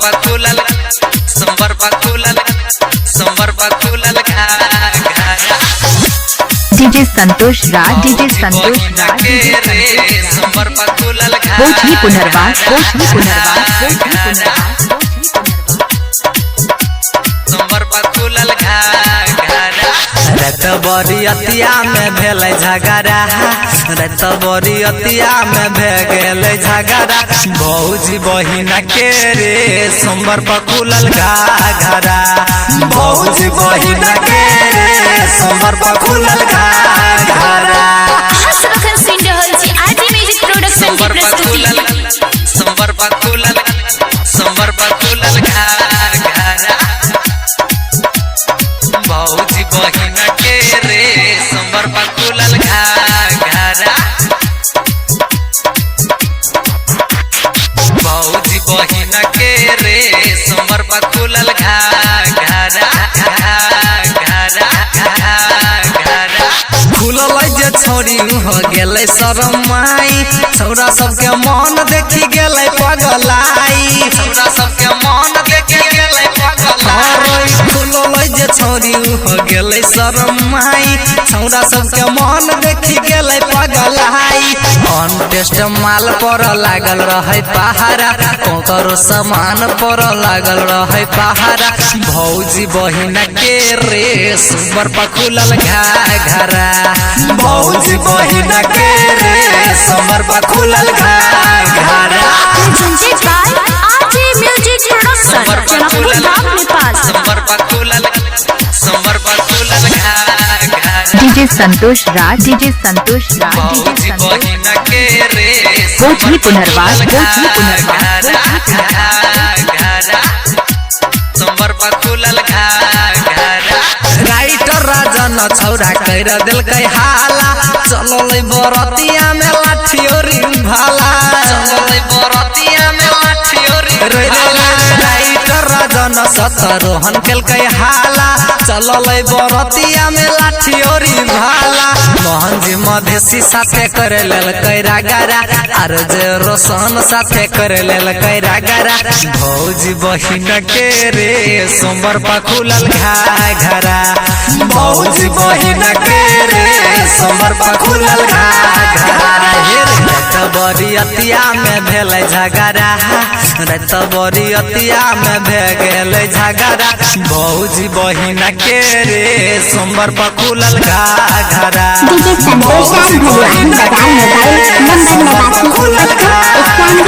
पकुलल संबर पकुलल संबर पकुलल DJ Santosh राज DJ Santosh राज संबर पकुलल कोठी पुनर्वास कोठी पुनर्वास संबर पकुलल रत बरियतिया में भेल झगड़ा रत बरियतिया में भेल झगड़ा भौजी बहिन के रे संबर पकुलल घाघरा भौजी बहिन के रे संबर पकुलल घाघरा संबर पकुलल संबर पकुलल संबर पकुलल घाघरा भौजी बहिन के रे संबर पकुलल घाघरा भौजी बहिन के रे संबर पकुलल घाघरा खुलल जे छोरी हो गेलै शरमाई छौरा सबके मन देखी गेलै पगलाई छौरा सबके मन देखी गेलै पगलाई खुलल जे छोरी हो गेलै शरमाई छौरा सबके मन देखी गेलै पगलाई ऑन टेस्ट माल पर लागल रहे पहाड़ा कोकरो सामान पर लागल रहे पहाड़ा भौजी बहिन के रे संबर पकुलल घाघरा भौजी बहिन के रे संबर पकुलल घाघरा संबर पकुलल संबर पकुलल घाघरा डीजे संतोष राज डीजे संतोष राज भौजी बहिन के रे कोठी पुनर्वास कोठी पुनर्वास संबर पकुलल घाघरा राइटर राजन छौरा कर दिलकै हाला चललै बरतिया में लाठियोरी भाला चललै बरतिया में लाठियोरी राइटर राजन सतरोहन केलकै हाला चललै बरतिया में लाठियोरी भाला मोहन जी मधेसी साथे कर लेलकै रागरा आर जे रोशन साथे कर लेलकै रागरा भौजी बहिन के रे संबर पकुलल घाघरा भौजी बहिन के रे संबर पकुलल घाघरा रत बरियतिया में भेल झगड़ा रत बरियतिया में भेल झगड़ा भौजी बहिन के रे संबर पकुलल घाघरा डीजे संतोष राज भगवान मोबाइल नंबर 89 91